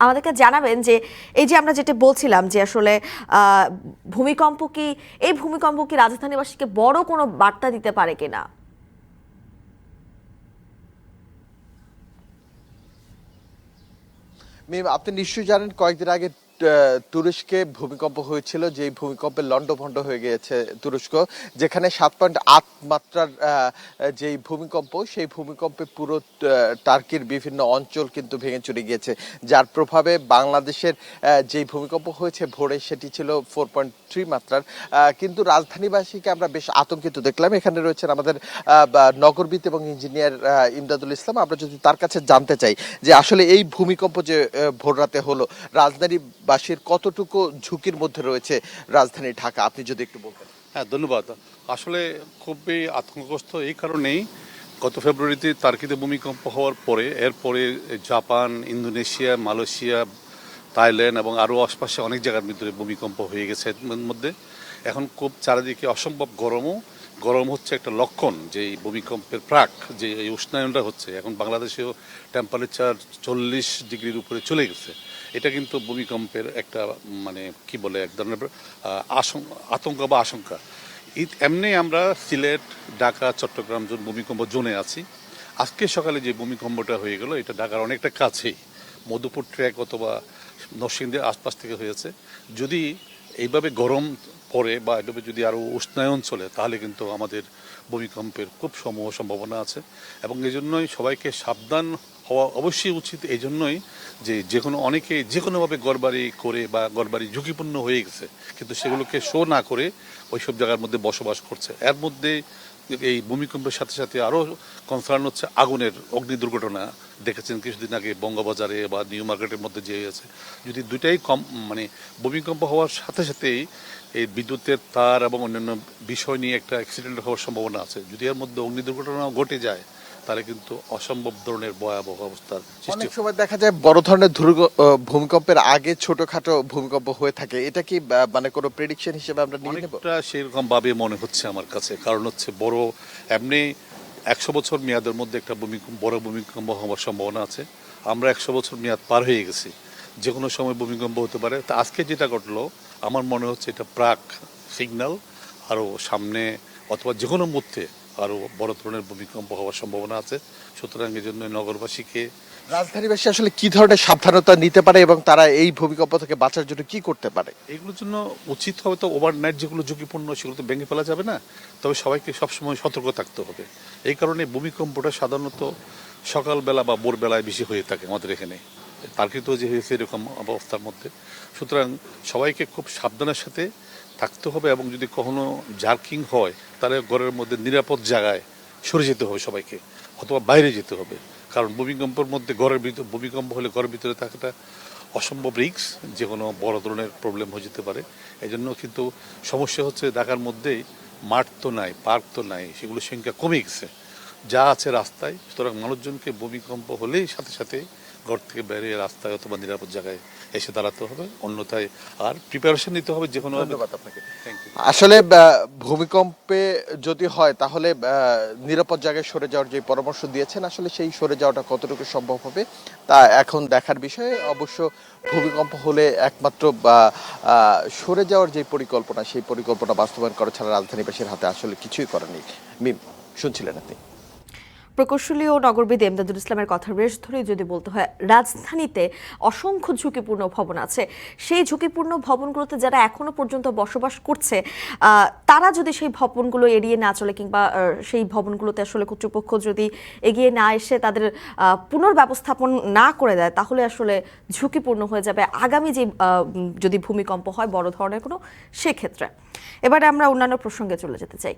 আমাদেরকে জানাবেন যে এই যে আমরা যেটা বলছিলাম যে আসলে ভূমিকম্প কি রাজধানীবাসীকে বড় কোনো বার্তা দিতে পারে কিনা? আপনি নিশ্চয়ই জানেন কয়েকদিন আগে তুরস্কে ভূমিকম্প হয়েছিল, যে ভূমিকম্পে লন্ডভন্ড হয়ে গিয়েছে তুরস্ক, যেখানে 7.8 মাত্রার যেই ভূমিকম্প, সেই ভূমিকম্পে পুরো টার্কির বিভিন্ন অঞ্চল কিন্তু ভেঙে চুরে গিয়েছে, যার প্রভাবে বাংলাদেশের যেই ভূমিকম্প হয়েছে ভোরে সেটি ছিল 4.3 মাত্রার। কিন্তু রাজধানীবাসীকে আমরা বেশ আতঙ্কিত দেখলাম। এখানে রয়েছেন আমাদের নগরবিদ এবং ইঞ্জিনিয়ার ইমদাদুল ইসলাম। আমরা যদি তার কাছে জানতে চাই যে আসলে এই ভূমিকম্প যে ভোর রাতে হলো, রাজধানীবাসীর কতটুকু ঝুঁকির মধ্যে রয়েছে রাজধানী ঢাকা, আপনি যদি একটু বলতেন। হ্যাঁ, ধন্যবাদ। আসলে খুবই আতঙ্কগ্রস্ত এই কারণেই, গত ফেব্রুয়ারিতে টার্কিতে ভূমিকম্প হওয়ার পরে এরপরে জাপান, ইন্দোনেশিয়া, মালয়েশিয়া, থাইল্যান্ড এবং আরও আশপাশে অনেক জায়গার ভিতরে ভূমিকম্প হয়ে গেছে এর মধ্যে। এখন খুব চারিদিকে অসম্ভব গরম হচ্ছে একটা লক্ষণ যে এই ভূমিকম্পের প্রাক যে এই উষ্ণায়নটা হচ্ছে। এখন বাংলাদেশেও টেম্পারেচার 40 ডিগ্রির উপরে চলে গেছে। এটা কিন্তু ভূমিকম্পের একটা মানে কি বলে এক ধরনের আতঙ্ক বা আশঙ্কা। এমনি আমরা সিলেট, ঢাকা, চট্টগ্রাম ভূমিকম্প জোনে আছি। আজকে সকালে যে ভূমিকম্পটা হয়ে গেল এটা ঢাকার অনেকটা কাছেই, মধুপুর ট্র্যাক অথবা নরসিংদীর আশপাশ থেকে হয়েছে। যদি এইভাবে গরম পড়ে বা এভাবে যদি আরও উষ্ণায়ন চলে তাহলে কিন্তু আমাদের ভূমিকম্পের খুব সম্ভাবনা আছে। এবং এই জন্যই সবাইকে সাবধান হওয়া অবশ্যই উচিত। এই জন্যই যে অনেকে যে কোনোভাবে ঘরবাড়ি করে বা ঘরবাড়ি ঝুঁকিপূর্ণ হয়ে গেছে কিন্তু সেগুলোকে শো না করে ওইসব জায়গার মধ্যে বসবাস করছে। এর মধ্যে এই ভূমিকম্পের সাথে সাথে আরও কনসার্ন হচ্ছে অগ্নি দুর্ঘটনা। দেখেছেন কিছুদিন আগে বঙ্গবাজারে বা নিউ মার্কেটের মধ্যে যে হয়েছে। যদি দুইটাই মানে ভূমিকম্প হওয়ার সাথে সাথেই এই বিদ্যুতের তার এবং অন্যান্য বিষয় নিয়ে একটা অ্যাক্সিডেন্ট হওয়ার সম্ভাবনা আছে। যদি এর মধ্যে অগ্নি দুর্ঘটনাও ঘটে যায় তাহলে কিন্তু অসম্ভব ধরনের ভয়াবহ অবস্থার সৃষ্টি। অনেক সময় দেখা যায় বড় ধরনের ভূমিকম্পের আগে ছোটখাটো ভূমিকম্প হয়ে থাকে, এটা কি মানে কোনো প্রেডিকশন হিসেবে আমরা নিয়ে নেব? অনেকটা সেরকম ভাবে মনে হচ্ছে আমার কাছে। কারণ হচ্ছে বড় এমনি 100 বছর মেয়াদের মধ্যে একটা বড় ভূমিকম্প হওয়ার সম্ভাবনা আছে। আমরা 100 বছর মেয়াদ পার হয়ে গেছি, যে কোনো সময় ভূমিকম্প হতে পারে। তা আজকে যেটা ঘটলো আমার মনে হচ্ছে এটা প্রাক সিগন্যাল, আরও সামনে অথবা যে কোনো মুহূর্তে আরও বড় ধরনের ভূমিকম্প হওয়ার সম্ভাবনা আছে। সুতরাং এই জন্য নগরবাসীকে, রাজধানীবাসী আসলে কি ধরনের সাবধানতা নিতে পারে এবং তারা এই ভূমিকম্প থেকে বাঁচার জন্য কি করতে পারে? এগুলোর জন্য উচিত হবে তো ওভারনাইট যেগুলো ঝুঁকিপূর্ণ সেগুলো তো ভেঙে ফেলা যাবে না, তবে সবাইকে সবসময় সতর্ক থাকতে হবে। এই কারণে ভূমিকম্পটা সাধারণত সকালবেলা বা ভোরবেলায় বেশি হয়ে থাকে আমাদের এখানে, টার্কিত যে হয়েছে এরকম অবস্থার মধ্যে। সুতরাং সবাইকে খুব সাবধানের সাথে থাকতে হবে এবং যদি কখনো জার্কিং হয় তাহলে ঘরের মধ্যে নিরাপদ জায়গায় সরে যেতে হবে সবাইকে, অথবা বাইরে যেতে হবে। কারণ ভূমিকম্পের মধ্যে ভূমিকম্প হলে ঘরের ভিতরে থাকাটা অসম্ভব রিস্ক, যে কোনো বড় ধরনের প্রবলেম হয়ে যেতে পারে। এই জন্য কিন্তু সমস্যা হচ্ছে ঢাকার মধ্যেই মাঠ তো নাই, পার্ক তো নাই, সেগুলোর সংখ্যা কমে গেছে, যা আছে রাস্তায়। সুতরাং মানুষজনকে ভূমিকম্প হলেই সাথে সাথে ঘর থেকে বেরিয়ে রাস্তায় অথবা নিরাপদ জায়গায় এসে দাঁড়াতে হবে, অন্যথায় আর প্রিপারেশন নিতে হবে যে কোনো। ধন্যবাদ আপনাকে। আসলে ভূমিকম্পে যদি হয় তাহলে নিরাপদ জায়গায় সরে যাওয়ার যে পরামর্শ দিয়েছেন, আসলে সেই সরে যাওয়াটা কতটুকু সম্ভব হবে তা এখন দেখার বিষয়। অবশ্য ভূমিকম্প হলে একমাত্র সরে যাওয়ার যে পরিকল্পনা, সেই পরিকল্পনা বাস্তবায়ন করা ছাড়া রাজধানীবাসীর হাতে আসলে কিছুই করার নেই। মিম, শুনছিলেন আপনি প্রকৌশলী ও নগরবিদ ইমদাদুল ইসলামের কথা বেশ ধরে যদি বলতে হয়, রাজধানীতে অসংখ্য ঝুঁকিপূর্ণ ভবন আছে। সেই ঝুঁকিপূর্ণ ভবনগুলোতে যারা এখনো পর্যন্ত বসবাস করছে তারা যদি সেই ভবনগুলো এড়িয়ে না চলে কিংবা সেই ভবনগুলোতে আসলে কর্তৃপক্ষ যদি এগিয়ে না এসে তাদের পুনর্ব্যবস্থাপন না করে দেয় তাহলে আসলে ঝুঁকিপূর্ণ হয়ে যাবে আগামী যে যদি ভূমিকম্প হয় বড় ধরনের কোনো, সেক্ষেত্রে। এবারে আমরা অন্যান্য প্রসঙ্গে চলে যেতে চাই।